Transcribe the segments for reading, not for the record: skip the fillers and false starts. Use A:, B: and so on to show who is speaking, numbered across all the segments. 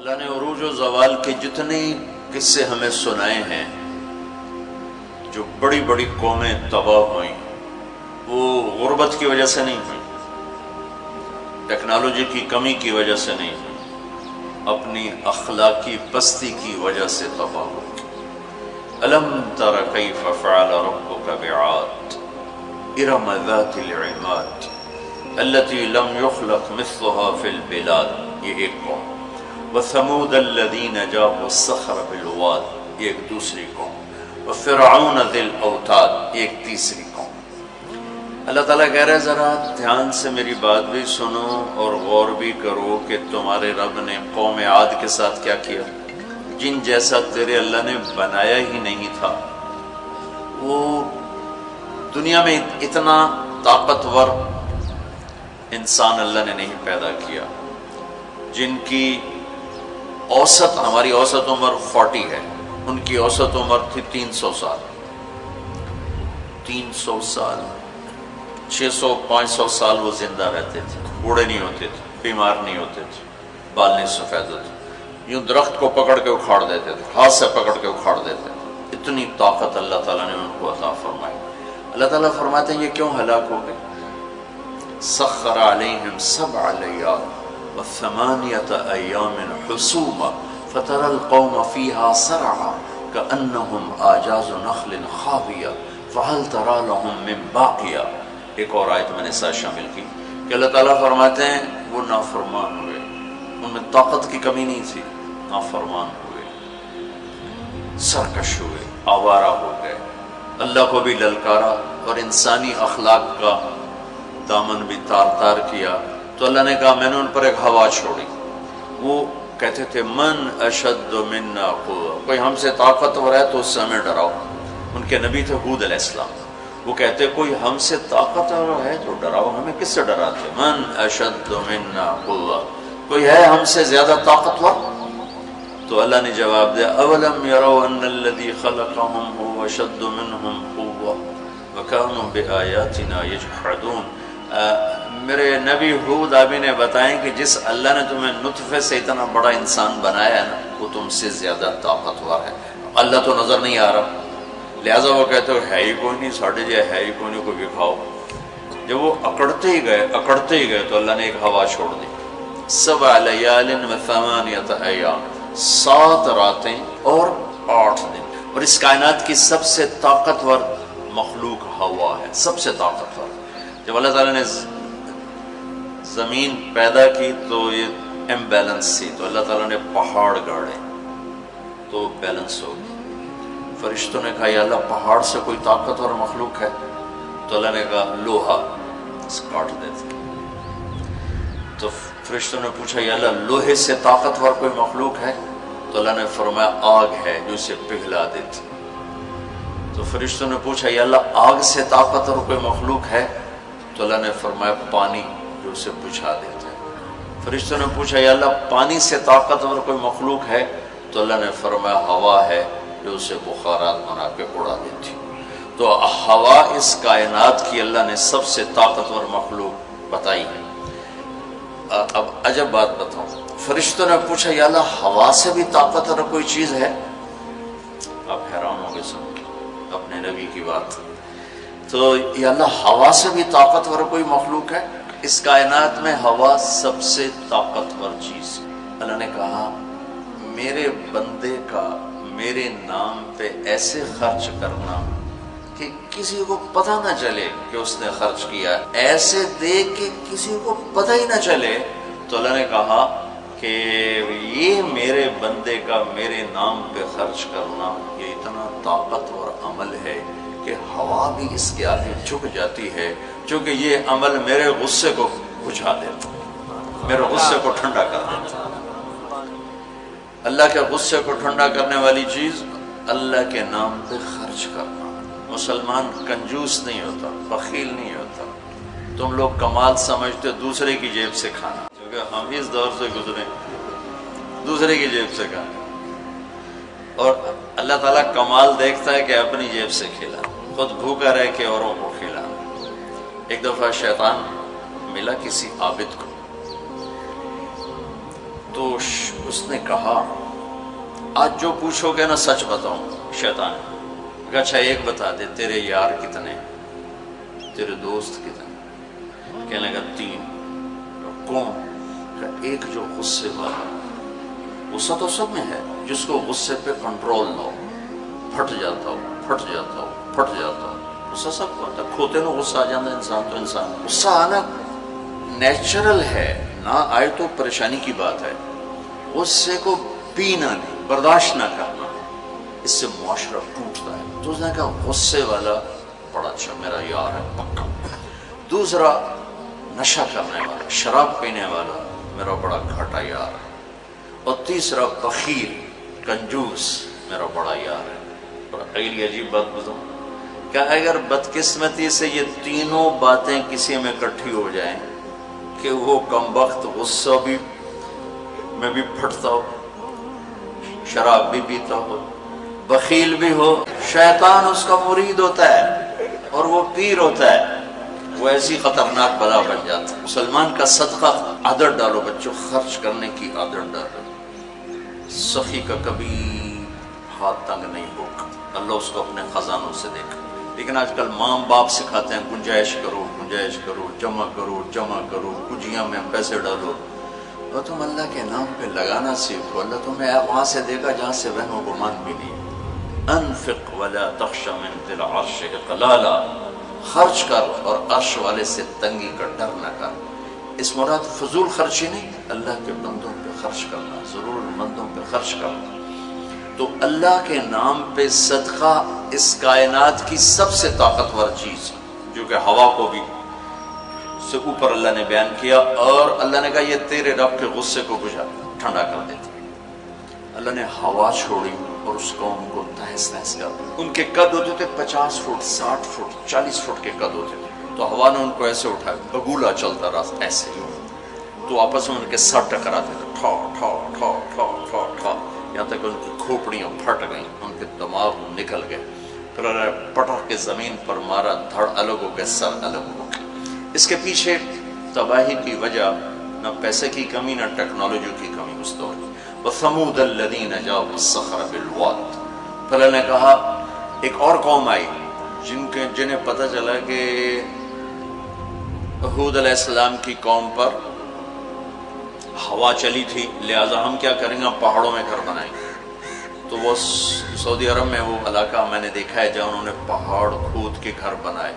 A: اللہ نے عروج و زوال کے جتنے قصے ہمیں سنائے ہیں، جو بڑی بڑی قومیں تباہ ہوئیں، وہ غربت کی وجہ سے نہیں ہوئی، ٹیکنالوجی کی کمی کی وجہ سے نہیں ہوئی، اپنی اخلاقی پستی کی وجہ سے تباہ ہوئی۔ الم تر کیف فعل ربک بعاد ارم ذات العماد التي لم يخلق مثلها في البلاد، یہ ایک قوم۔ وثمود الذين جابوا الصخر بالواد، یہ ایک دوسری قوم۔ وفرعون ذی الاوتاد، یہ ایک تیسری قوم۔ اللہ تعالیٰ کہہ رہے ذرا دھیان سے میری بات بھی سنو اور غور بھی کرو کہ تمہارے رب نے قوم عاد کے ساتھ کیا کیا، جن جیسا تیرے اللہ نے بنایا ہی نہیں تھا۔ وہ دنیا میں اتنا طاقتور انسان اللہ نے نہیں پیدا کیا، جن کی اوسط، ہماری اوسط عمر 40 ہے، ان کی اوسط عمر تھی 300 سال، 300 سال، 600-500 سال وہ زندہ رہتے تھے، بوڑھے نہیں ہوتے تھے، بیمار نہیں ہوتے تھے، بال نہیں سفید ہوتے، یوں درخت کو پکڑ کے اکھاڑ دیتے تھے، ہاتھ سے پکڑ کے اکھاڑ دیتے تھے۔ اتنی طاقت اللہ تعالیٰ نے ان کو عطا فرمائی۔ اللہ تعالیٰ فرماتے ہیں یہ کیوں ہلاک ہو گئے؟ سخر علیہم 7 لیال و8 ایام حسوما فترى القوم فيها صرعا كأنهم أعجاز نخل خاوية فهل ترى لهم من باقية۔ ایک اور آیت میں نے ساتھ شامل کی کہ اللہ تعالیٰ فرماتے ہیں وہ نافرمان ہوئے، ان میں طاقت کی کمی نہیں تھی، نافرمان ہوئے، سرکش ہوئے، آوارہ ہو گئے، اللہ کو بھی للکارا اور انسانی اخلاق کا دامن بھی تار تار کیا۔ تو اللہ نے کہا میں نے ان پر ایک ہوا چھوڑی، وہ کہتے تھے من اشد منا قوة، کوئی ہم سے طاقتور ہے تو اس سے ہمیں ڈراؤ۔ ان کے نبی تھے ہود علیہ السلام، وہ کہتے کوئی ہم سے طاقتور ہے تو ڈراؤ، ہمیں کس سے ڈراتے؟ من اشد منا قوة، کوئی ہے ہم سے زیادہ طاقتور؟ تو اللہ نے جواب دیا اولم يروا ان الذي خلقهم هو اشد منهم قوة وكانوا بآياتنا يجحدون۔ میرے نبی ہود آبی نے بتائیں کہ جس اللہ نے تمہیں نطفے سے اتنا بڑا انسان بنایا ہے نا، وہ تم سے زیادہ طاقتور ہے۔ اللہ تو نظر نہیں آ رہا، لہٰذا وہ کہتے ہو ہے ہی کوئی نہیں، ساڑھے جائے ہے ہی کوئی نہیں، کوئی دکھاؤ۔ جب وہ اکڑتے ہی گئے تو اللہ نے ایک ہوا چھوڑ دی۔ 7 لیال و8 ایام، 7 راتیں اور 8 دن، اور اس کائنات کی سب سے طاقتور مخلوق ہوا ہے، سب سے طاقتور۔ جب اللہ تعالیٰ نے زمین پیدا کی تو یہ امبیلنس تھی، تو اللہ تعالیٰ نے پہاڑ گاڑے تو بیلنس ہو گئی۔ فرشتوں نے کہا یا اللہ پہاڑ سے کوئی طاقتور مخلوق ہے؟ تو اللہ نے کہا لوہا کاٹ دیتے۔ تو فرشتوں نے پوچھا یا اللہ لوہے سے طاقتور کوئی مخلوق ہے؟ تو اللہ نے فرمایا آگ ہے جو اسے پگھلا دیتی۔ تو فرشتوں نے پوچھا یا اللہ آگ سے طاقتور کوئی مخلوق ہے؟ تو اللہ نے فرمایا پانی جو اسے بجھا دیتا ہے۔ فرشتوں نے پوچھا یا اللہ پانی سے طاقتور کوئی مخلوق ہے؟ تو اللہ نے فرمایا ہوا ہے جو اسے بخارات بنا کے اڑا دیتی۔ تو ہوا اس کائنات کی اللہ نے سب سے طاقتور مخلوق بتائی ہے۔ اب عجب بات بتاؤں، فرشتوں نے پوچھا یا اللہ ہوا سے بھی طاقتور کوئی چیز ہے؟ آپ حیران ہو گئے سن کے اپنے نبی کی بات۔ تو یا اللہ ہوا سے بھی طاقتور کوئی مخلوق ہے؟ اس کائنات میں ہوا سب سے طاقتور چیز۔ اللہ نے کہا میرے بندے کا میرے نام پہ ایسے خرچ کرنا کہ کسی کو پتہ نہ چلے کہ اس نے خرچ کیا، ایسے دے کہ کسی کو پتہ ہی نہ چلے، تو اللہ نے کہا کہ یہ میرے بندے کا میرے نام پہ خرچ کرنا یہ اتنا طاقتور عمل ہے کہ ہوا بھی اس کے آگے جھک جاتی ہے، چونکہ یہ عمل میرے غصے کو بجھا دیتا، میرے غصے کو ٹھنڈا کر دیتا۔ اللہ کے غصے کو ٹھنڈا کرنے والی چیز اللہ کے نام پہ خرچ کرنا۔ مسلمان کنجوس نہیں ہوتا، بخیل نہیں ہوتا۔ تم لوگ کمال سمجھتے دوسرے کی جیب سے کھانا، کیونکہ ہم اس دور سے گزرے، دوسرے کی جیب سے کھانا، اور اللہ تعالیٰ کمال دیکھتا ہے کہ اپنی جیب سے کھلا، خود بھوکا رہ کے اوروں کو کھلا۔ ایک دفعہ شیطان ملا کسی عابد کو، تو اس نے کہا آج جو پوچھو گے نا سچ بتاؤں. شیطان کہ اچھا ایک بتا دے، تیرے یار کتنے، تیرے دوست کتنے؟ کہنے لگا 3. کون؟ کہ ایک جو غصے والا، غصہ تو سب میں ہے، جس کو غصے پہ کنٹرول نہ ہو، پھٹ جاتا ہو پھٹ جاتا ہو پھٹ جاتا ہو. غصہ سب کو آتا ہے، کھوتے نو غصہ آ جاتا ہے انسان تو انسان. غصہ آنا نیچرل ہے، نہ آئے تو پریشانی کی بات ہے. غصے کو پینا نہیں، برداشت نہ کرنا، اس سے معاشرہ ٹوٹتا ہے. تو اس نے کہا غصے والا بڑا اچھا میرا یار ہے پکا. دوسرا نشہ کرنے والا، شراب پینے والا میرا بڑا گھاٹا یار ہے. اور تیسرا بخیل کنجوس میرا بڑا یار ہے. اور اگلی عجیب بات بتاؤں کہ اگر بدقسمتی سے یہ تینوں باتیں کسی میں اکٹھی ہو جائیں کہ وہ کمبخت غصہ بھی میں بھی پھٹتا ہو، شراب بھی پیتا ہو، بخیل بھی ہو، شیطان اس کا مرید ہوتا ہے اور وہ پیر ہوتا ہے، وہ ایسی خطرناک بلا بن جاتا ہے. مسلمان کا صدقہ عادت ڈالو بچوں، خرچ کرنے کی عادت ڈالو. سخی کا کبھی ہاتھ تنگ نہیں ہوگا، اللہ اس کو اپنے خزانوں سے دیکھا. لیکن آج کل ماں باپ سکھاتے ہیں گنجائش کرو گنجائش کرو، جمع کرو جمع کرو، کجیاں میں پیسے ڈالو. اور تم اللہ کے نام پہ لگانا سیکھو، اللہ تمہیں وہاں سے دے گا جہاں سے وہم و گمان بھی نہیں. انفق ولا تخش من ذی العرش اقلالا، خرچ کر اور عرش والے سے تنگی کا ڈر نہ کر. اس مراد فضول خرچی نہیں، اللہ کے بندوں پہ خرچ کرنا، ضرورت مندوں پہ خرچ کرنا. تو اللہ کے نام پہ صدقہ اس کائنات کی سب سے طاقتور چیز، جو کہ ہوا کو بھی سے اوپر اللہ نے بیان کیا، اور اللہ نے کہا یہ تیرے رب کے غصے کو بجھا ٹھنڈا کر دیتی. اللہ نے ہوا چھوڑی اور اس قوم کو تہس نہس کر دیا. ان کے قد ہوتے تھے 50 فٹ 60 فٹ 40 فٹ کے قد ہوتے تھے. تو ہوا نے ان کو ایسے اٹھایا، بگولا چلتا رہا ایسے ہی، تو آپس میں ان کے سر ٹکراتے تھے، ٹھا ٹھا ٹھا ٹھا ٹھا ٹھا، یہاں تک ان کی کھوپڑیاں پھٹ گئیں، ان کے دماغ نکل گئے. پھر پٹک کے زمین پر مارا، دھڑ الگ ہو گئے، سر الگ ہو گئے. اس کے پیچھے تباہی کی وجہ نہ پیسے کی کمی نہ ٹیکنالوجی کی کمی اس دور کی. وَثَمُودَ الَّذِينَ جَابُوا الصَّخْرَ بِالْوَادِ. پھر اللہ نے کہا ایک اور قوم آئی جنہیں پتہ چلا کہ ہود علیہ السلام کی قوم پر ہوا چلی تھی، لہٰذا ہم کیا کریں گے، پہاڑوں میں گھر بنائیں گے. تو وہ سعودی عرب میں وہ علاقہ میں نے دیکھا ہے جہاں انہوں نے پہاڑ کھود کے گھر بنائے.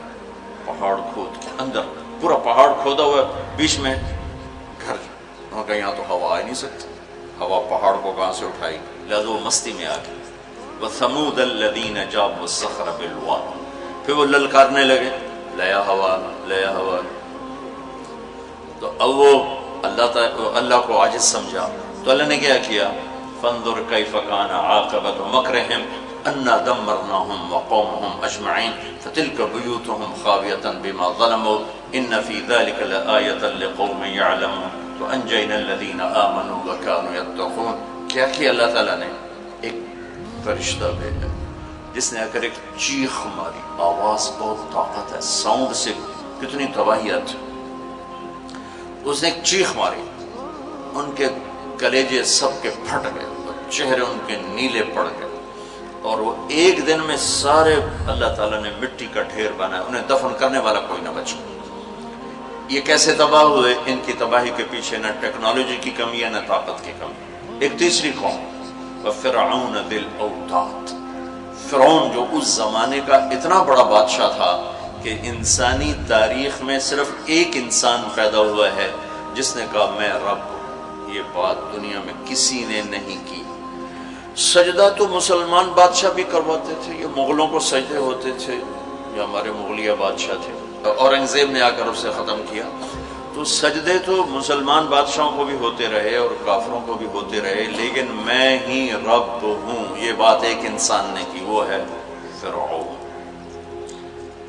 A: پہاڑ کھود کے اندر پورا پہاڑ کھودا ہوا، بیچ میں گھر. انہوں نے کہا یہاں تو ہوا آ نہیں سکتی، ہوا پہاڑ کو کہاں سے اٹھائی، لہٰذا وہ مستی میں آ گئی. وَثَمُودَ الَّذِينَ جَابُوا الصَّخْرَ بِالْوَادِ. پھر وہ للکارنے لگے، لیا ہوا لیا ہوا. تو اب وہ اللہ کو عاجز سمجھا. تو اللہ نے کیا کیا، فَانظُرْ كَيْفَ كَانَ عَاقِبَةُ مَكْرِهِمْ أَنَّا دَمَّرْنَاهُمْ وَقَوْمَهُمْ أَجْمَعِينَ فَتِلْكَ بُيُوتُهُمْ خَاوِيَةً بِمَا ظَلَمُوا إِنَّ فِي ذَلِكَ لَآيَةً لِقَوْمٍ يَعْلَمُونَ وَأَنجَيْنَا الَّذِينَ آمَنُوا وَكَانُوا يَتَّقُونَ. کیا کیا اللہ تعالیٰ نے، ایک فرشتہ بھیجا جس نے آ کر ایک چیخ ماری. آواز بہت طاقت ہے، ساؤنڈ سے کتنی تباہیت. اس نے ایک چیخ ماری، ان کے کلیجے سب کے پھٹ گئے، چہرے ان کے نیلے پڑ گئے، اور وہ ایک دن میں سارے اللہ تعالیٰ نے مٹی کا ڈھیر بنایا، انہیں دفن کرنے والا کوئی نہ بچا. یہ کیسے تباہ ہوئے؟ ان کی تباہی کے پیچھے نہ ٹیکنالوجی کی کمی ہے نہ طاقت کی کمی. ایک تیسری قوم، وَفِرْعَوْنَ ذِي الْأَوْتَادِ. فرعون جو اس زمانے کا اتنا بڑا بادشاہ تھا کہ انسانی تاریخ میں صرف ایک انسان پیدا ہوا ہے جس نے کہا میں رب ہوں. یہ بات دنیا میں کسی نے نہیں کی. سجدہ تو مسلمان بادشاہ بھی کرواتے تھے، یہ مغلوں کو سجدے ہوتے تھے، یہ ہمارے مغلیہ بادشاہ تھے، اورنگزیب نے آ کر اسے ختم کیا. تو سجدے تو مسلمان بادشاہوں کو بھی ہوتے رہے اور کافروں کو بھی ہوتے رہے، لیکن میں ہی رب ہوں یہ بات ایک انسان نے کی، وہ ہے فرعون.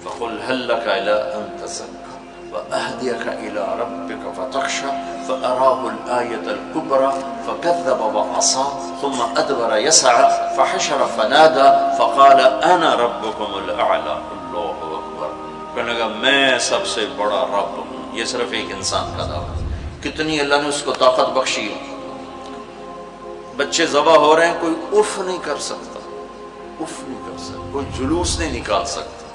A: فَقُلْ هَلْ لَكَ إِلَىٰ أَن تَزَكَّىٰ وَأَهْدِيَكَ إِلَىٰ رَبِّكَ فَتَخْشَىٰ فَأَرَاهُ الْآيَةَ الْكُبْرَىٰ فَكَذَّبَ وَعَصَىٰ ثُمَّ أَدْبَرَ يَسْعَىٰ فَحَشَرَ فَنَادَىٰ فَقَالَ أَنَا رَبُّكُمُ الْأَعْلَىٰ. اللہ اکبر. کہنے لگا میں سب سے بڑا رب ہوں. یہ صرف ایک انسان کا دعویٰ. کتنی اللہ نے اس کو طاقت بخشی. بچے ذبح ہو رہے ہیں، کوئی اف نہیں کر سکتا، اف نہیں کر سکتا، کوئی جلوس نہیں نکال سکتا۔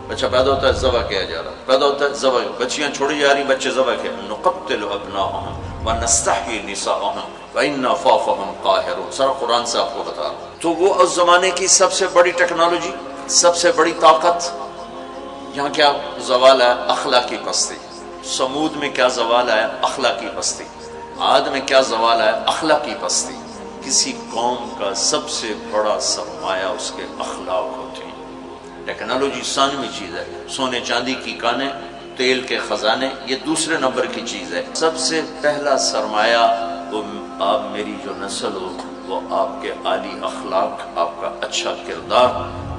A: بچہ پیدا ہوتا ہے ذبح کیا جا رہا، پیدا ہوتا ہے ذبح، بچیاں چھوڑی جا رہی، بچے ذبح کیا۔ نقتل ابناءهم ونستحيي نساءهم وإنا فوقهم قاهرون، سارا قرآن سے آپ کو بتا رہا ہوں۔ تو وہ اس زمانے کی سب سے بڑی ٹیکنالوجی، سب سے بڑی طاقت، یہاں کیا زوال ہے؟ اخلاقی پستی۔ سمود میں کیا زوال ہے؟ اخلاقی پستی۔ عاد میں کیا زوال ہے؟ اخلاقی پستی۔ کسی قوم کا سب سے بڑا سرمایہ اس کے اخلاق ہوتے ہیں۔ ٹیکنالوجی ثانوی چیز ہے، سونے چاندی کی کانیں، تیل کے خزانے، یہ دوسرے نمبر کی چیز ہے۔ سب سے پہلا سرمایہ وہ آپ میری جو نسل ہو، وہ آپ کے عالی اخلاق، آپ کا اچھا کردار،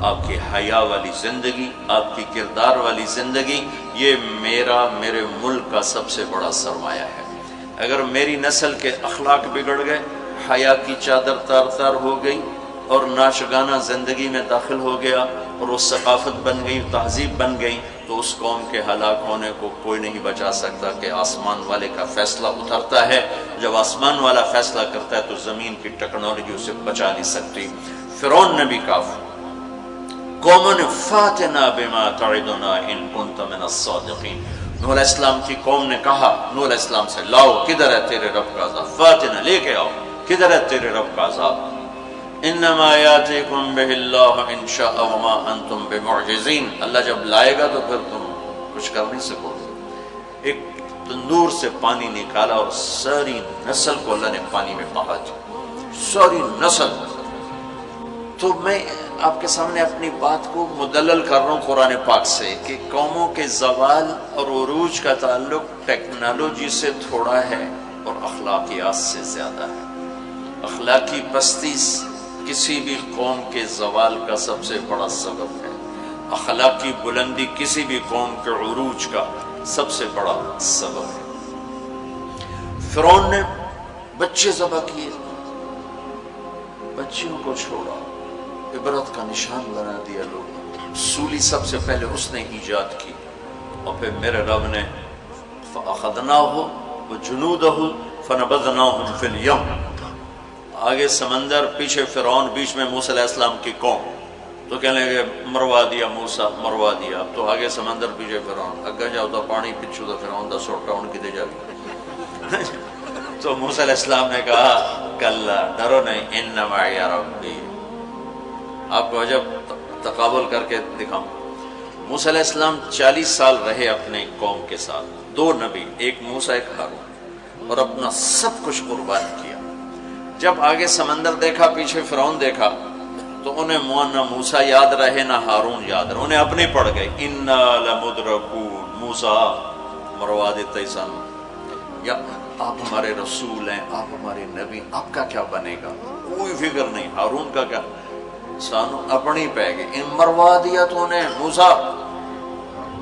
A: آپ کی حیا والی زندگی، آپ کی کردار والی زندگی، یہ میرے ملک کا سب سے بڑا سرمایہ ہے۔ اگر میری نسل کے اخلاق بگڑ گئے، حیا کی چادر تار تار ہو گئی اور ناشگانہ زندگی میں داخل ہو گیا اور وہ ثقافت بن گئی، تہذیب بن گئی، تو اس قوم کے ہلاک ہونے کو کوئی نہیں بچا سکتا کہ آسمان والے کا فیصلہ اترتا ہے۔ جب آسمان والا فیصلہ کرتا ہے تو زمین کی ٹیکنالوجی اسے بچا نہیں سکتی۔ فرعون نے بھی کہا قومن فاتنا بما تعدنا ان کنت من الصادقین، نوح علیہ السلام کی قوم نے کہا نوح علیہ السلام سے، لاؤ کدھر ہے تیرے رب کا عذاب، فاتنا لے کے آؤ، کدھر ہے تیرے رب کا عذاب، انما یاتیکم بہ اللہ ان شاء وما انتم بمعجزین، اللہ جب لائے گا تو پھر تم کچھ کر نہیں سکو گے۔ ایک تندور سے پانی نکالا اور ساری نسل کو اللہ نے پانی میں بہا دیا، ساری نسل۔ تو میں آپ کے سامنے اپنی بات کو مدلل کر رہا ہوں قرآن پاک سے کہ قوموں کے زوال اور عروج کا تعلق ٹیکنالوجی سے تھوڑا ہے اور اخلاقیات سے زیادہ ہے۔ اخلاقی پستی کسی بھی قوم کے زوال کا سب سے بڑا سبب ہے، اخلاقی بلندی کسی بھی قوم کے عروج کا سب سے بڑا سبب ہے۔ فرعون نے بچے ذبح کیے، بچیوں کو چھوڑا، عبرت کا نشان بنا دیا لوگ۔ سولی سب سے پہلے اس نے ایجاد کی، اور پھر میرے رب نے فَأَخَذْنَاهُ وَجُنُودَهُ فَنَبَذْنَاهُمْ فِي الْيَمِّ، آگے سمندر، پیچھے فرعون، بیچ میں موسیٰ علیہ السلام کی قوم، تو کہنے لگے مروا دیا موسیٰ، مروا دیا۔ اب تو آگے سمندر پیچھے فرعون، اگے جاؤ تو پانی پچھو تو فرعون دا سوٹا ان کی دے جا تو موسیٰ علیہ السلام نے کہا کلا، ڈرو نہیں، ان معی ربی۔ آپ کو عجب تقابل کر کے دکھاؤں، موسیٰ علیہ السلام 40 سال رہے اپنے قوم کے ساتھ، 2 نبی، ایک موسیٰ ایک ہارون، اور اپنا سب کچھ قربان کیا۔ جب آگے سمندر دیکھا، پیچھے فرعون دیکھا، تو انہیں نہ موسیٰ یاد رہے نہ ہارون یاد رہے، انہیں اپنے پڑ گئے، انا لمدرکون، موسیٰ مروا دیتے سن، یا آپ ہمارے رسول ہیں، آپ ہمارے نبی، آپ کا کیا بنے گا، کوئی فکر نہیں، ہارون کا کیا، سانو اپنی پہ گئے، ان مروا دیا تو انہیں موسیٰ،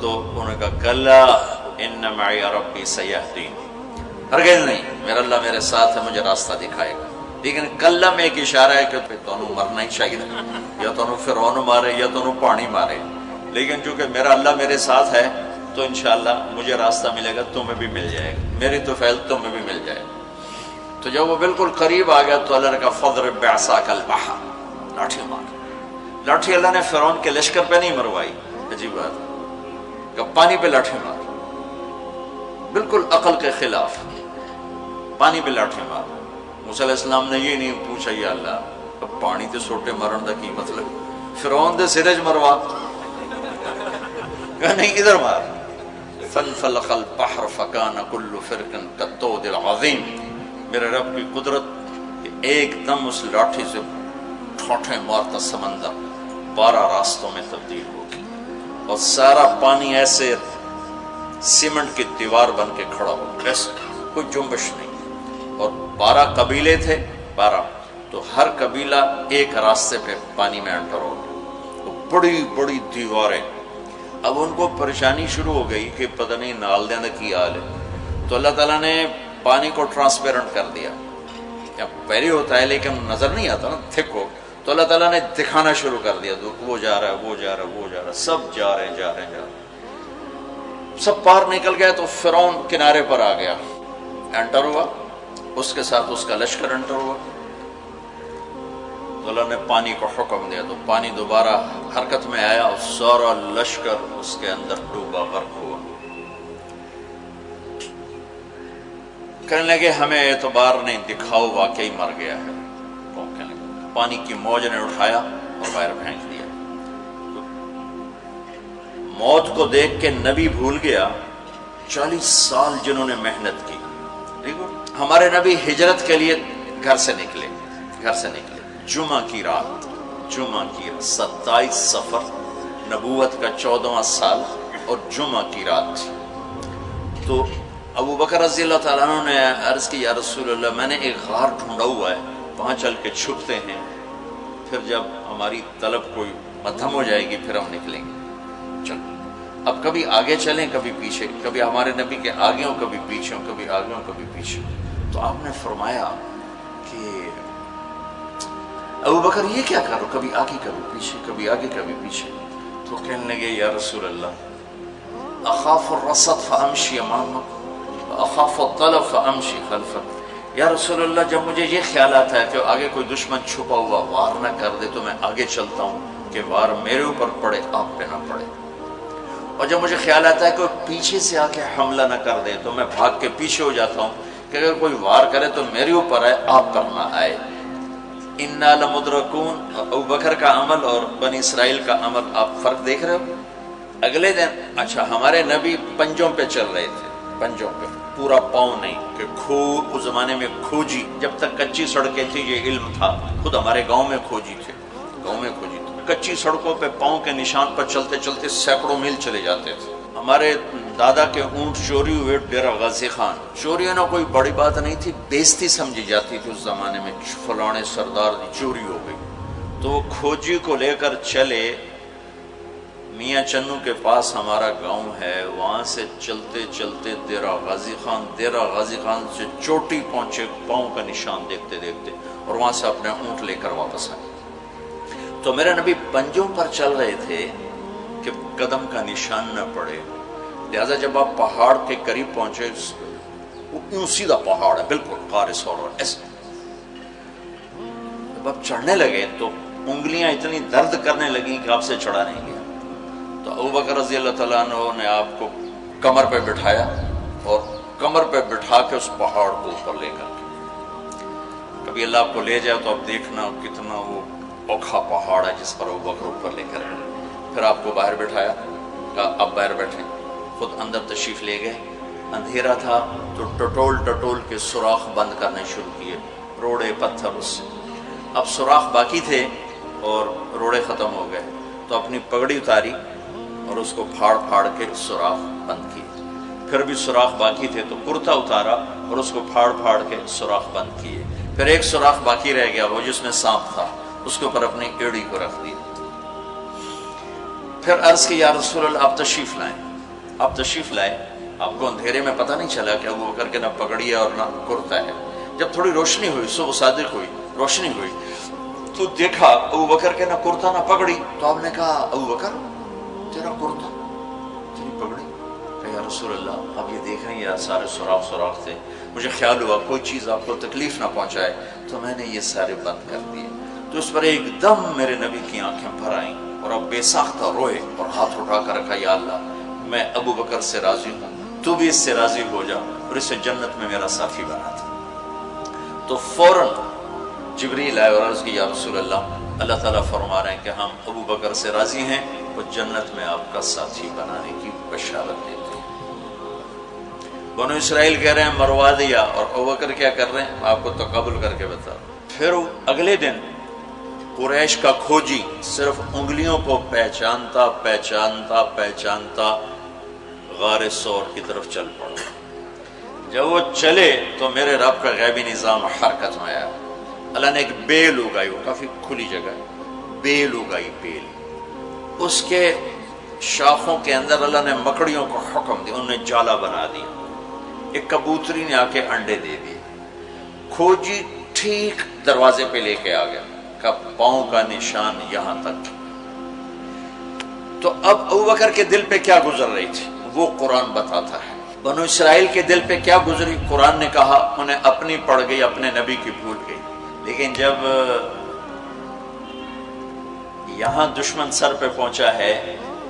A: تو انہوں نے کہا کلا ان معی ربی سیہدین، ہرگز نہیں، میرا اللہ میرے ساتھ ہے، مجھے راستہ دکھائے گا۔ لیکن کلا میں ایک اشارہ ہے کہ تمہیں مرنا ہی چاہیے، یا تمہیں فرعون مارے یا تمہیں پانی مارے، لیکن چونکہ میرا اللہ میرے ساتھ ہے تو انشاءاللہ مجھے راستہ ملے گا، تمہیں بھی مل جائے گا، میری تو فیض تمہیں بھی مل جائے گا۔ تو جب وہ بالکل قریب آ گیا تو اللہ نے کہا فضرب بعصاک البحر، لاٹھی مار۔ لاٹھی اللہ نے فرعون کے لشکر پہ نہیں مروائی، عجیب بات، کہ پانی پہ لاٹھی مار، بالکل عقل کے خلاف، پانی پہ لاٹھی مار۔ موسیٰ علیہ السلام نے یہ نہیں پوچھا یا اللہ اب پانی تے سوٹے مرن دا کی مطلب، فرعون دے سرج مروا، کہا نہیں ادھر مار۔ فانفلق البحر فکان کل فرق کالطود العظیم، میرے رب کی قدرت، ایک دم اس لاٹھی سے ٹھوٹھے مارتا سمندر 12 راستوں میں تبدیل ہو گیا، اور سارا پانی ایسے سیمنٹ کی دیوار بن کے کھڑا ہو، ایسے کوئی جنبش نہیں، اور 12 قبیلے تھے، 12، تو ہر قبیلہ ایک راستے پہ پانی میں انٹر ہو گیا، تو بڑی بڑی دیواریں۔ اب ان کو پریشانی شروع ہو گئی کہ پتہ نہیں نال دینا کی حال ہے، تو اللہ تعالیٰ نے پانی کو ٹرانسپیرنٹ کر دیا، یا پہلے ہوتا ہے لیکن نظر نہیں آتا نا، تھک ہو، تو اللہ تعالیٰ نے دکھانا شروع کر دیا، وہ جا رہا ہے، وہ جا رہا ہے، وہ جا رہا ہے، سب جا رہے ہیں، جا رہے ہیں، جا رہے ہیں، سب پار نکل گیا، تو فرعون کنارے پر آ گیا، انٹر ہوا، اس کے ساتھ اس کا لشکر انٹر ہوا، تو اللہ نے پانی کو حکم دیا تو پانی دوبارہ حرکت میں آیا اور سارا لشکر اس کے اندر ڈوبا، غرق ہوا۔ کہنے لگے ہمیں اعتبار نہیں، دکھاؤ واقعی مر گیا ہے۔ پانی کی موج نے اٹھایا اور باہر پھینک دیا۔ موت کو دیکھ کے نبی بھول گیا 40 سال جنہوں نے محنت کی۔ ہمارے نبی ہجرت کے لیے گھر سے نکلے جمعہ کی رات 27 صفر، نبوت کا 14واں سال اور جمعہ کی رات تھی۔ تو ابو بکر رضی اللہ تعالیٰ عنہ نے عرض کی یا رسول اللہ میں نے ایک غار ڈھونڈا ہوا ہے، وہاں چل کے چھپتے ہیں، پھر جب ہماری طلب کوئی مدھم ہو جائے گی پھر ہم نکلیں گے۔ چلو اب کبھی آگے چلیں کبھی پیچھے، کبھی ہمارے نبی کے آگے ہوں کبھی پیچھے ہوں، کبھی آگے ہوں کبھی پیچھے۔ تو آپ نے فرمایا کہ ابو بکر یہ کیا کرو، کبھی آگے کبھی پیچھے، کبھی آگے کبھی پیچھے۔ تو کہنے لگے یا رسول اللہ اخاف الرصد فامشی امامک واخاف الطلب فامشی خلفک۔ یا رسول اللہ جب مجھے یہ خیال آتا ہے کہ آگے کوئی دشمن چھپا ہوا وار نہ کر دے تو میں آگے چلتا ہوں کہ وار میرے اوپر پڑے آپ پہ نہ پڑے، اور جب مجھے خیال آتا ہے کہ پیچھے سے آ کے حملہ نہ کر دے تو میں بھاگ کے پیچھے ہو جاتا ہوں کہ اگر کوئی وار کرے تو میرے اوپر آئے آپ پر نہ آئے۔ انا لمدرکون، ابو بکر کا عمل اور بنی اسرائیل کا عمل آپ فرق دیکھ رہے ہو۔ اگلے دن اچھا ہمارے نبی پنجوں پہ چل رہے تھے، پنجوں پہ، پورا پاؤں نہیں کہ اس زمانے میں کھوجی، جب تک کچی سڑکیں تھی یہ علم تھا، خود ہمارے گاؤں میں کھوجی تھے، کچی سڑکوں پہ پاؤں کے نشان پر چلتے چلتے سینکڑوں میل چلے جاتے تھے۔ ہمارے دادا کے اونٹ چوری ہوئے ڈیرہ غازی خان، چوری ہونا کوئی بڑی بات نہیں تھی، بےزتی سمجھی جاتی تھی اس زمانے میں، فلانے سردار دی چوری ہو گئی، تو وہ کھوجی کو لے کر چلے میاں چنو کے پاس ہمارا گاؤں ہے، وہاں سے چلتے چلتے ڈیرہ غازی خان سے چوٹی پہنچے، پاؤں کا نشان دیکھتے دیکھتے، اور وہاں سے اپنے اونٹ لے کر واپس آئے۔ تو میرے نبی پنجوں پر چل رہے تھے کہ قدم کا نشان نہ پڑے، لہذا جب آپ پہاڑ کے قریب پہنچے، یوں سیدھا پہاڑ ہے بالکل قارس اور ایسے، جب آپ چڑھنے لگے تو انگلیاں اتنی درد کرنے لگیں کہ آپ سے چڑھا نہیں گیا۔ تو ابو بکر رضی اللہ تعالیٰ عنہ نے آپ کو کمر پہ بٹھایا اور کمر پہ بٹھا کے اس پہاڑ کو اوپر لے کر کے، کبھی اللہ آپ کو لے جائے تو آپ دیکھنا کتنا وہ اوکھا پہاڑ ہے جس پر ابو بکر اوپر لے کر گئے۔ پھر آپ کو باہر بٹھایا، کہا آپ باہر بیٹھیں، خود اندر تشریف لے گئے۔ اندھیرا تھا تو ٹٹول کے سوراخ بند کرنے شروع کیے، روڑے پتھر اس سے۔ اب سوراخ باقی تھے اور روڑے ختم ہو گئے، تو اپنی پگڑی اتاری اور اس کو پھاڑ کے سوراخ بند کیے۔ پھر بھی سوراخ باقی تھے تو کرتا اتارا اور اس کو پھاڑ کے سوراخ بند کیے۔ پھر ایک سوراخ باقی رہ گیا، وہ جس میں سانپ تھا، اس کے اوپر اپنی ایڑی کو رکھ دیا۔ پھر عرض کی یا رسول اللہ آپ تشریف لائیں۔ آپ کو اندھیرے میں پتہ نہیں چلا کہ ابو بکر کے نہ پگڑی ہے اور نہ کرتا ہے۔ جب تھوڑی روشنی ہوئی، صبح صادق ہوئی، روشنی ہوئی تو دیکھا ابو بکر کے نہ کرتا نہ پگڑی۔ تو آپ نے کہا ابو بکر تیرا کرتا تیری پگڑی؟ کہ یا رسول اللہ آپ یہ دیکھ رہے ہیں یہ سارے سوراخ تھے، مجھے خیال ہوا کوئی چیز آپ کو تکلیف نہ پہنچائے تو میں نے یہ سارے بند کر دیے۔ تو اس پر ایک دم میرے نبی کی آنکھیں بھر آئیں اور اب بے ساختہ روئے اور ہاتھ اٹھا کر رکھا، یا اللہ میں ابو بکر سے راضی ہوں، تو بھی اس سے راضی ہو جا اور اسے جنت میں میرا ساتھی بنا تھا۔ تو فوراً جبریل آئے اور عرض کی یا رسول اللہ تعالیٰ فرما رہے ہیں کہ ہم ابو بکر سے راضی ہیں، وہ جنت میں آپ کا ساتھی بنانے کی بشارت دیتے ہیں۔ بنو اسرائیل کہہ رہے ہیں مروا دیا، اور ابو بکر کیا کر رہے ہیں آپ کو تقابل کر کے بتا۔ پھر اگلے دن قریش کا کھوجی صرف انگلیوں کو پہچانتا غار سور کی طرف چل پڑا۔ جب وہ چلے تو میرے رب کا غیبی نظام حرکت میں آیا۔ اللہ نے ایک بیل اگائی، وہ کافی کھلی جگہ ہے، بیل اگائی، بیل، اس کے شاخوں کے اندر اللہ نے مکڑیوں کو حکم دیا، انہوں نے جالا بنا دیا، ایک کبوتری نے آ کے انڈے دے دیے۔ کھوجی ٹھیک دروازے پہ لے کے آ گیا، کا پاؤں کا نشان یہاں تک۔ تو اب ابو بکر کے دل پہ کیا گزر رہی تھی وہ قرآن بتاتا ہے۔ بنو اسرائیل کے دل پہ کیا گزری قرآن نے کہا، انہیں اپنی پڑ گئی، اپنے نبی کی بھول گئی۔ لیکن جب یہاں دشمن سر پہ پہنچا ہے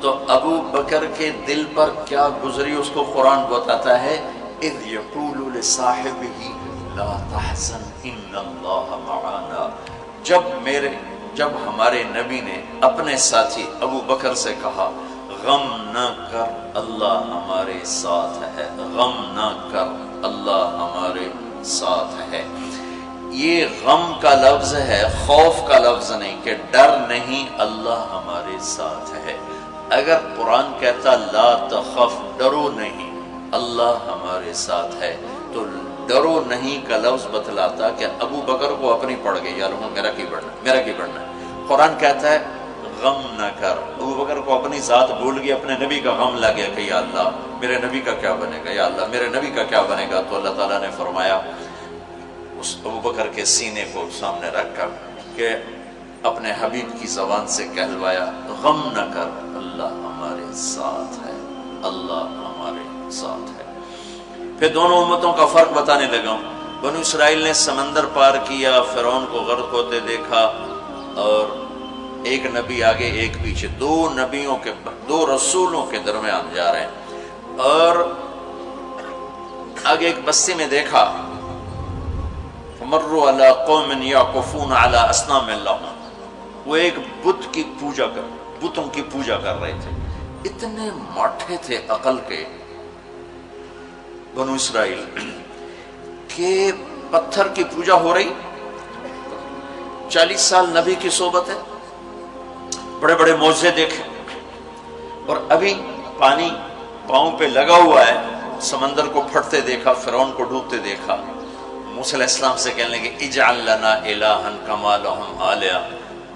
A: تو ابو بکر کے دل پر کیا گزری اس کو قرآن بتاتا ہے، اذ یقول لصاحبہ لا تحزن ان اللہ معنا، جب ہمارے نبی نے اپنے ساتھی ابو بکر سے کہا غم نہ کر اللہ ہمارے ساتھ ہے، غم نہ کر اللہ ہمارے ساتھ ہے۔ یہ غم کا لفظ ہے، خوف کا لفظ نہیں، کہ ڈر نہیں، اللہ ہمارے ساتھ ہے۔ اگر قرآن کہتا لا تخف، ڈرو نہیں، اللہ ہمارے ساتھ ہے، تو ڈرو نہیں کا لفظ بتلاتا کہ ابو بکر کو اپنی پڑ گئی، یار میرا کی بڑھنا ہے۔ قرآن کہتا ہے غم نہ کر، ابو بکر کو اپنی ذات بھول گئی، اپنے نبی کا غم لگ گیا کہ یا اللہ میرے نبی کا کیا بنے گا، یا اللہ میرے نبی کا کیا بنے گا۔ تو اللہ تعالیٰ نے فرمایا اس ابو بکر کے سینے کو سامنے رکھ کر کہ اپنے حبیب کی زبان سے کہلوایا غم نہ کر اللہ ہمارے ساتھ ہے، اللہ ہمارے ساتھ ہے۔ پھر دونوں امتوں کا فرق بتانے لگا۔ بنو اسرائیل نے سمندر پار کیا، فرعون کو غرق ہوتے دیکھا، اور ایک نبی آگے ایک پیچھے، دو رسولوں کے درمیان جا رہے ہیں، اور آگے ایک بستی میں دیکھا فمروا علی قوم یعکفون علی اصنام لہم، وہ ایک بتوں کی پوجا کر رہے تھے۔ اتنے ماٹھے تھے عقل کے بنو اسرائیل کہ پتھر کی پوجا ہو رہی، 40 سال نبی کی صحبت ہے، بڑے بڑے معجزے دیکھے، اور ابھی پانی پاؤں پہ لگا ہوا ہے، سمندر کو پھٹتے دیکھا، فرعون کو ڈوبتے دیکھا۔ موسیٰ علیہ السلام سے کہنے لگے اجعل لنا الہا کما لہم آلیہ،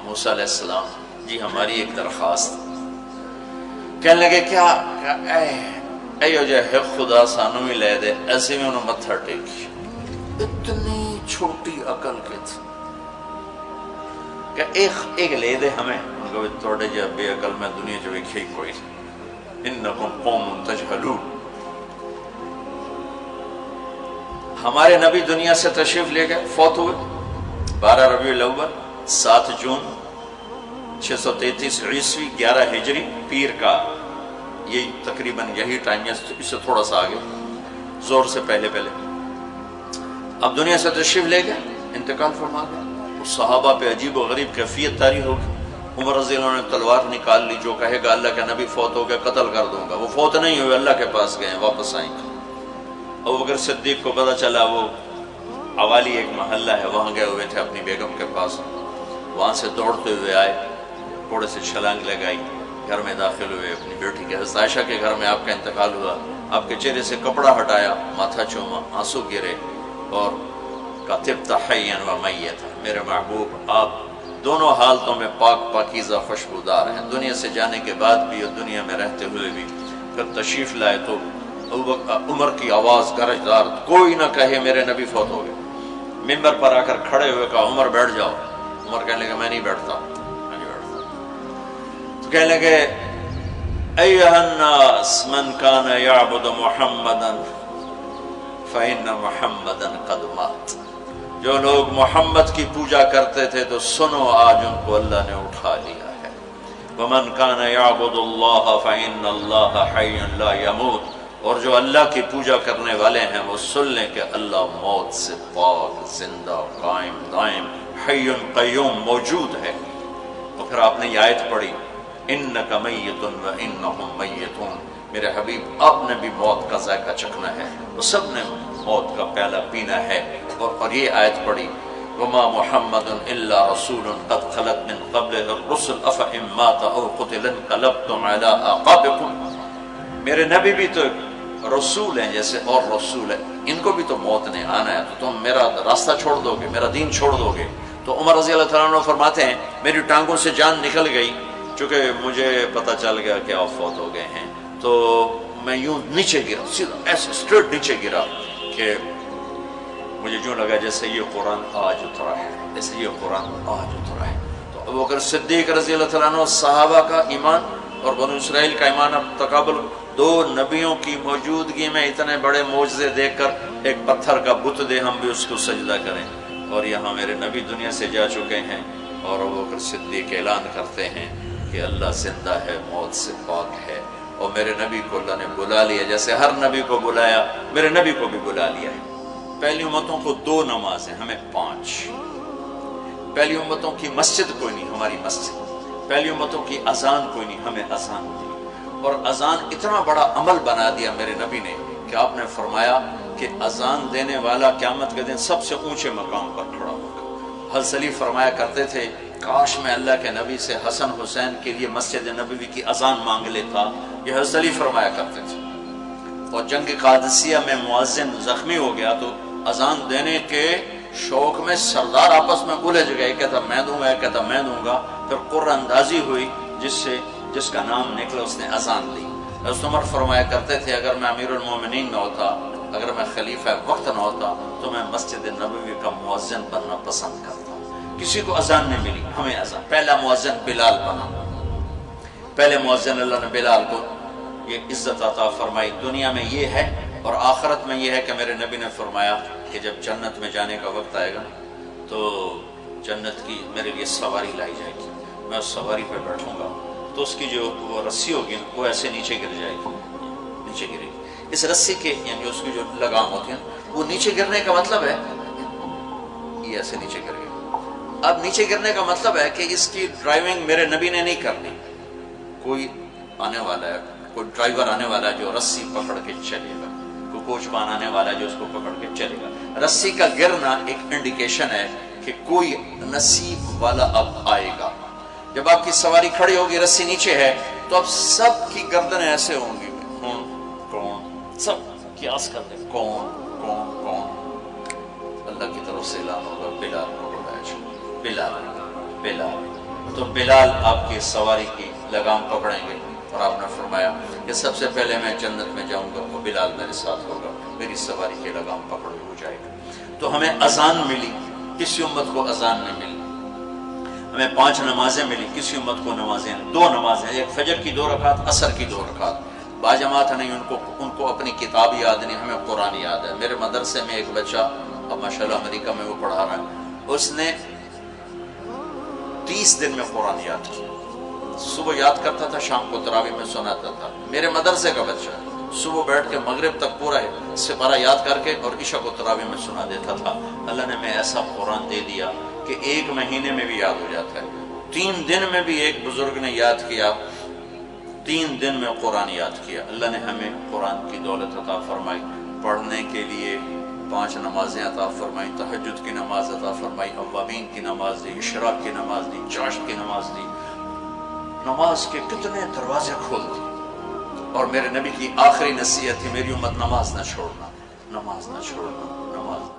A: موسیٰ علیہ السلام جی ہماری ایک درخواست۔ کہنے لگے کیا؟ اے جو ہے خدا سانو ہی لے دے، ایسے میں انہوں متھر ٹیکی۔ اتنی چھوٹی عقل کے تھے کہ ایک لے دے ہمیں، ان کو توڑے جا بے عقل میں دنیا جو ایک ہی کوئی، انکم قوم تجہلون۔ ہمارے نبی دنیا سے تشریف لے گئے، فوت ہوئے 12 ربیع الاول 7 جون 633 عیسوی 11 ہجری، پیر کا یہ تقریباً یہی ٹائم ہے، اس سے تھوڑا سا آگے، زور سے پہلے۔ اب دنیا سے تشریف لے گئے، انتقال فرما گئے۔ صحابہ پہ عجیب و غریب کیفیت طاری ہوگی۔ عمر رضی اللہ عنہ نے تلوار نکال لی، جو کہے گا اللہ کا نبی فوت ہو گیا قتل کر دوں گا، وہ فوت نہیں ہوئے، اللہ کے پاس گئے، واپس آئیں گے۔ ابوبکر صدیق کو پتہ چلا، وہ عوالی ایک محلہ ہے، وہاں گئے ہوئے تھے اپنی بیگم کے پاس، وہاں سے دوڑتے ہوئے آئے، تھوڑے سے چھلانگ لگائی، گھر میں داخل ہوئے، اپنی بیٹی کے حضرت عائشہ کے گھر میں آپ کا انتقال ہوا، آپ کے چہرے سے کپڑا ہٹایا، ماتھا چوما، آنسو گرے، اور کہا طبت حیا و میتا، میرے محبوب آپ دونوں حالتوں میں پاک پاکیزہ خوشبودار ہیں، دنیا سے جانے کے بعد بھی اور دنیا میں رہتے ہوئے بھی۔ پھر تشریف لائے تو عمر کی آواز گرجدار، کوئی نہ کہے میرے نبی فوت ہو گئے۔ ممبر پر آ کر کھڑے ہوئے کہا عمر بیٹھ جاؤ۔ عمر کہنے لگے میں نہیں بیٹھتا۔ تو کہنے لگے ایھا الناس من کان یعبد محمدا فإن محمدا قد مات، جو لوگ محمد کی پوجا کرتے تھے تو سنو آج ان کو اللہ نے اٹھا لیا ہے۔ ومن کان یعبد اللہ فإن اللہ حی لا یموت، اور جو اللہ کی پوجا کرنے والے ہیں وہ سن لیں کہ اللہ موت سے پاک، زندہ، قائم دائم، حی قیوم، موجود ہے۔ تو پھر آپ نے یہ آیت پڑھی انک میت و انہم میتون، میرے حبیب آپ نے بھی موت کا ذائقہ چکھنا ہے، وہ سب نے موت کا پیالہ پینا ہے۔ اور یہ آیت پڑھی وما محمد الا رسول قد خلت من قبلہ الرسل افإن مات او قتل انقلبتم علی اعقابکم، میرے نبی بھی تو رسول ہیں جیسے اور رسول ہیں، ان کو بھی تو موت نے آنا ہے، تو تم میرا راستہ چھوڑ دو گے، میرا دین چھوڑ دو گے۔ تو عمر رضی اللہ تعالیٰ عنہ فرماتے ہیں میری ٹانگوں سے جان نکل گئی، چونکہ مجھے پتہ چل گیا کہ آپ فوت ہو گئے ہیں، تو میں یوں نیچے گرا، سیدھا ایسے اسٹریٹ نیچے گرا کہ مجھے یوں لگا جیسے یہ قرآن آج اترا ہے، جیسے یہ قرآن آج اترا ہے۔ تو ابوبکر صدیق رضی اللہ تعالیٰ عنہ صحابہ کا ایمان اور بنو اسرائیل کا ایمان اب تقابل، دو نبیوں کی موجودگی میں اتنے بڑے معجزے دیکھ کر ایک پتھر کا بت دے ہم بھی اس کو سجدہ کریں، اور یہاں میرے نبی دنیا سے جا چکے ہیں، اور ابو بکر صدیق اعلان کرتے ہیں کہ اللہ زندہ ہے، موت سے پاک ہے، اور میرے نبی کو اللہ نے بلا لیا جیسے ہر نبی کو بلایا، میرے نبی کو بھی بلا لیا ہے۔ پہلی امتوں کو 2 نمازیں، ہمیں 5۔ پہلی امتوں کی مسجد کوئی نہیں، ہماری مسجد۔ پہلی امتوں کی اذان کوئی نہیں، ہمیں اذان دی۔ اور اذان اتنا بڑا عمل بنا دیا میرے نبی نے کہ آپ نے فرمایا کہ اذان دینے والا قیامت کے دن سب سے اونچے مقام پر کھڑا ہوگا۔ حضرت علی فرمایا کرتے تھے کاش میں اللہ کے نبی سے حسن حسین کے لیے مسجد نبوی کی اذان مانگ لیتا، یہ حضرت علی فرمایا کرتے تھے۔ اور جنگ قادسیہ میں مؤذن زخمی ہو گیا تو اذان دینے کے شوق میں سردار آپس میں الجھ گئے، کہتا میں دوں گا، کہتا میں دوں گا، پھر قرہ اندازی ہوئی جس کا نام نکلا اس نے اذان دی۔ حضرت عمر فرمایا کرتے تھے اگر میں امیر المومنین نہ ہوتا، اگر میں خلیفہ وقت نہ ہوتا تو میں مسجد نبوی کا مؤذن بننا پسند کرتا۔ کسی کو اذان نہیں ملی، ہمیں اذان۔ پہلا مؤذن بلال بنا، پہلے مؤذن اللہ نے بلال کو یہ عزت عطا فرمائی۔ دنیا میں یہ ہے اور آخرت میں یہ ہے کہ میرے نبی نے فرمایا کہ جب جنت میں جانے کا وقت آئے گا تو جنت کی میرے لیے سواری لائی جائے گی، میں اس سواری پہ بیٹھوں گا تو اس کی جو وہ رسی ہوگی وہ ایسے نیچے گر جائے گی، نیچے گرے گی۔ اس رسی کے یعنی اس کی جو لگام ہوتی ہے وہ نیچے گرنے کا مطلب ہے یہ ایسے نیچے گر گئی۔ اب نیچے گرنے کا مطلب ہے کہ اس کی ڈرائیونگ میرے نبی نے نہیں کرنی، کوئی آنے والا ہے، کوئی ڈرائیور آنے والا ہے جو رسی پکڑ کے چلے گا، کوئی کوچوان آنے والا ہے جو اس کو پکڑ کے چلے گا۔ رسی کا گرنا ایک انڈیکیشن ہے کہ کوئی نصیب والا اب آئے گا۔ جب آپ کی سواری کھڑی ہوگی، رسی نیچے ہے، تو اب سب کی گردنیں ایسے ہوں گی، کون، سب قیاس کر دیں کون کون کون۔ اللہ کی طرف سے اعلان ہوگا بلال کو بلایا جائے، بلال بلال۔ تو بلال آپ کی سواری کی لگام پکڑیں گے اور آپ نے فرمایا کہ سب سے پہلے میں جنت میں جاؤں گا وہ بلال میرے ساتھ ہوگا، میری سواری کی لگام پکڑ ہو جائے گا۔ تو ہمیں اذان ملی، کسی امت کو اذان نہیں ملی۔ ہمیں 5 نمازیں ملی، کسی امت کو نمازیں 2 نمازیں، ایک فجر کی 2 رکعت، عصر کی 2 رکعت۔ باجماعت نہیں، ان کو اپنی کتاب یاد نہیں، ہمیں قرآن یاد ہے۔ میرے مدرسے میں ایک بچہ اب ماشاءاللہ امریکہ میں وہ پڑھا رہا ہے، اس نے 30 دن میں قرآن یاد کیا۔ صبح یاد کرتا تھا، شام کو تراویح میں سناتا تھا۔ میرے مدرسے کا بچہ ہے، صبح بیٹھ کے مغرب تک پورا سپارہ یاد کر کے اور عشاء کو تراویح میں سنا دیتا تھا۔ اللہ نے میں ایسا قرآن دے دیا کہ 1 مہینے میں بھی یاد ہو جاتا ہے۔ 3 دن میں بھی ایک بزرگ نے یاد کیا، 3 دن میں قرآن یاد کیا۔ اللہ نے ہمیں قرآن کی دولت عطا فرمائی، پڑھنے کے لیے 5 نمازیں عطا فرمائی، تہجد کی نماز عطا فرمائی، اوابین کی نماز دی، اشراق کی نماز دی، چاشت کی نماز دی۔ نماز کے کتنے دروازے کھول دی۔ اور میرے نبی کی آخری نصیحت تھی میری امت نماز نہ چھوڑنا، نماز نہ چھوڑنا، نماز